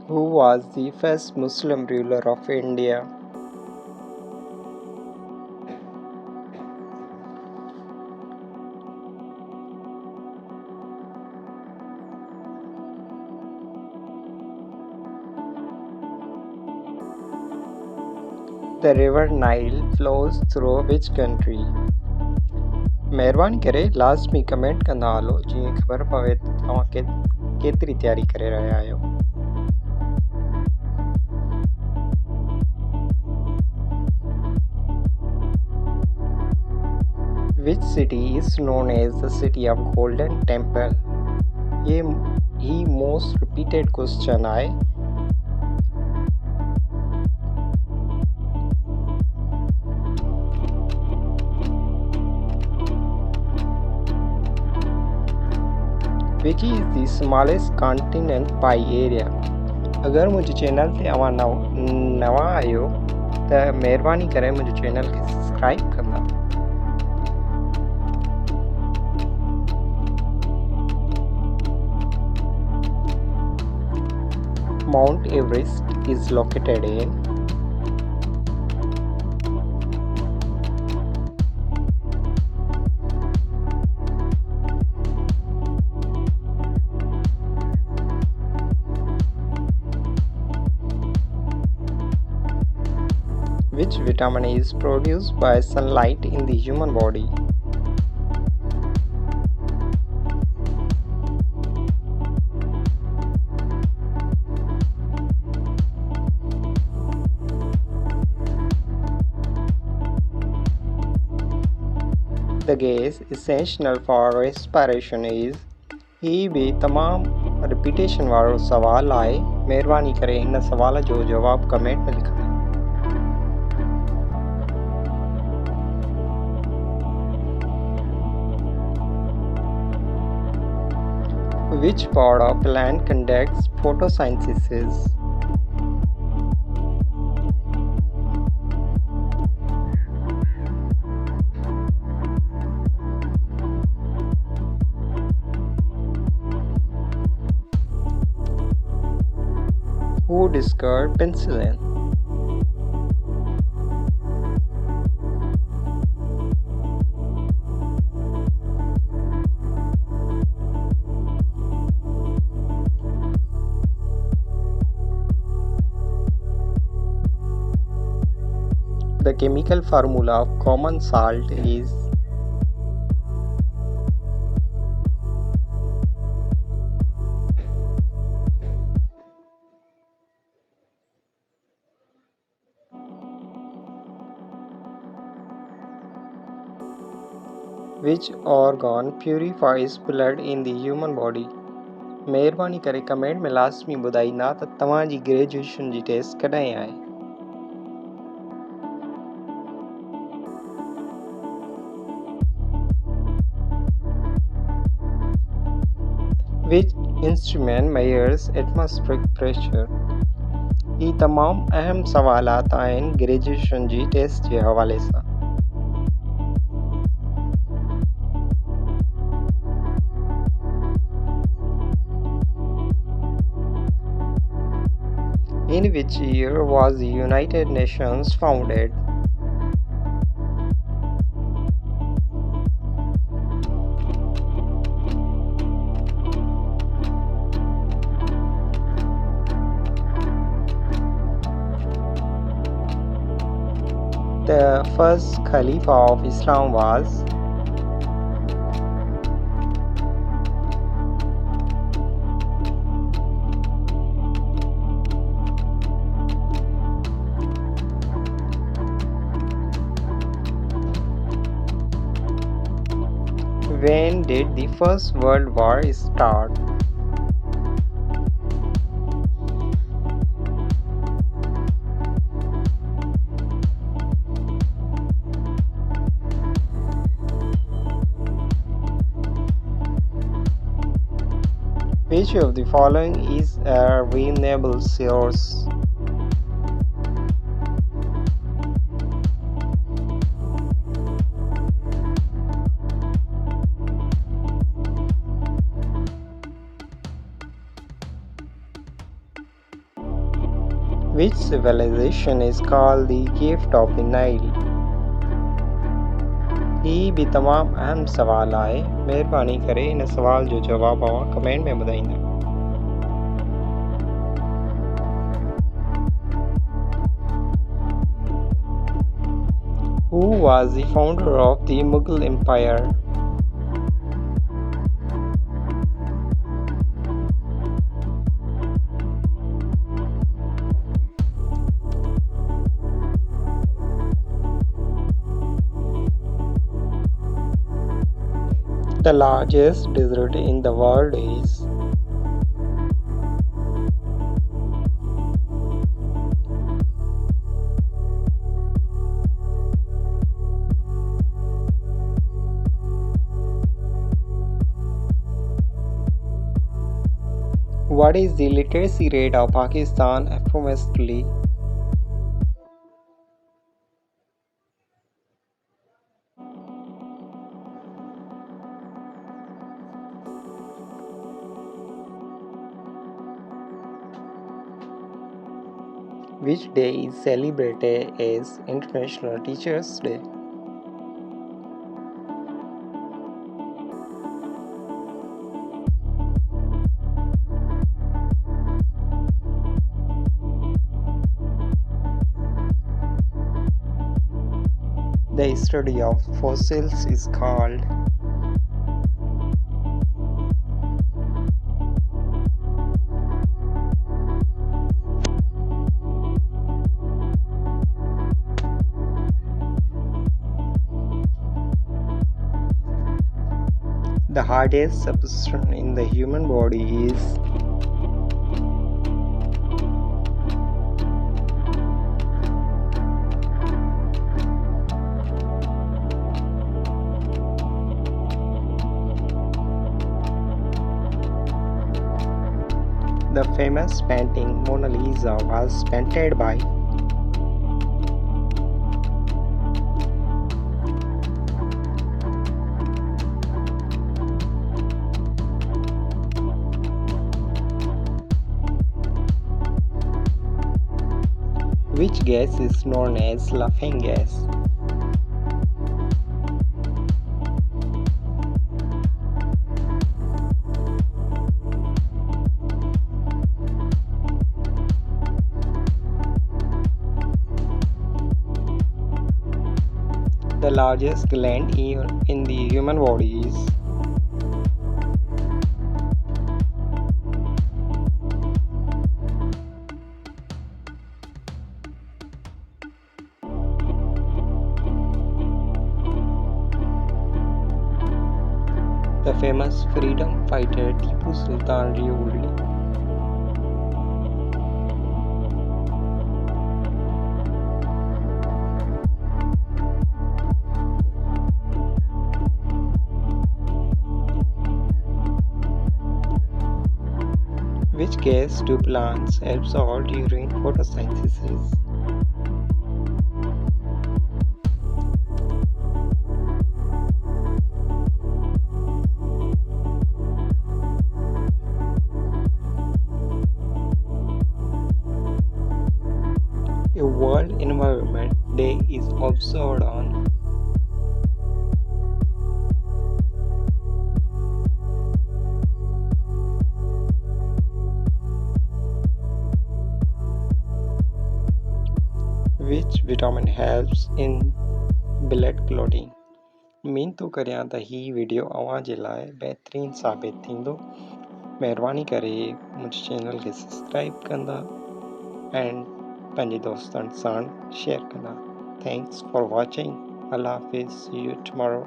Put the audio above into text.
Who was the first Muslim ruler of India? The river Nile flows through which country? महिरबानी करे last में comment कंदा hello जीअं ख़बर पवे त तव्हां केतिरी तयारी करे रहिया आहियो। Which city is known as the city of Golden Temple? ये ही मोस्ट रिपीटेड क्वेश्चन आहे। Which is the smallest continent by area? अगर मुंहिंजे चैनल ते अवां नवां आहियो त महिरबानी करे मुंहिंजे चैनल खे सब्सक्राइब कंदा। Mount Everest is located in Which vitamin is produced by sunlight in the human body? The gas essential for respiration is ही भी तमाम रिपीटेशन वारो सवाल आहे। महिरबानी करे हिन सवाल जो जवाब कमेंट में लिखो। Which part of plant conducts photosynthesis? Who discovered penicillin? The chemical formula of common salt is Which organ purifies blood in the human body? महिरबानी करे कमेंट में लाज़मी ॿुधाईंदा त तव्हांजी ग्रेजुएशन जी टेस्ट कॾहिं आहे। Which instrument measures atmospheric pressure? ही तमाम अहम सवालात आहिनि ग्रेजुएशन जी टेस्ट जे हवाले सां। In which year was the United Nations founded? The first Khalifa of Islam was When did the First World War start? Which of the following is a renewable source? Which civilization is called the gift of the Nile? ही भी तमाम अहम सवाल आहे। महिरबानी करे इन सवाल जो जवाब अवां कमेंट में ॿुधाईंदा। Who was the founder of the Mughal Empire? The largest desert in the world is? What is the literacy rate of Pakistan approximately? Which day is celebrated as International Teachers' Day? The study of fossils is called? The hardest substance in the human body is? The famous painting Mona Lisa was painted by? Which gas is known as laughing gas? The largest gland in the human body is? The famous freedom fighter Tipu Sultan ruled? Which gas do plants absorb during photosynthesis? A World Environment Day is observed on? Which vitamin helps in blood clotting? उम्मीद तो करियां त ही video अवां जे लाइ बहितरीन साबित थींदो। महिरबानी करे मुंहिंजे चैनल खे सब्सक्राइब कंदा एंड पंहिंजे दोस्तनि सां शेयर कंदा। Thanks for watching. अल्लाह हाफिज़। See you tomorrow.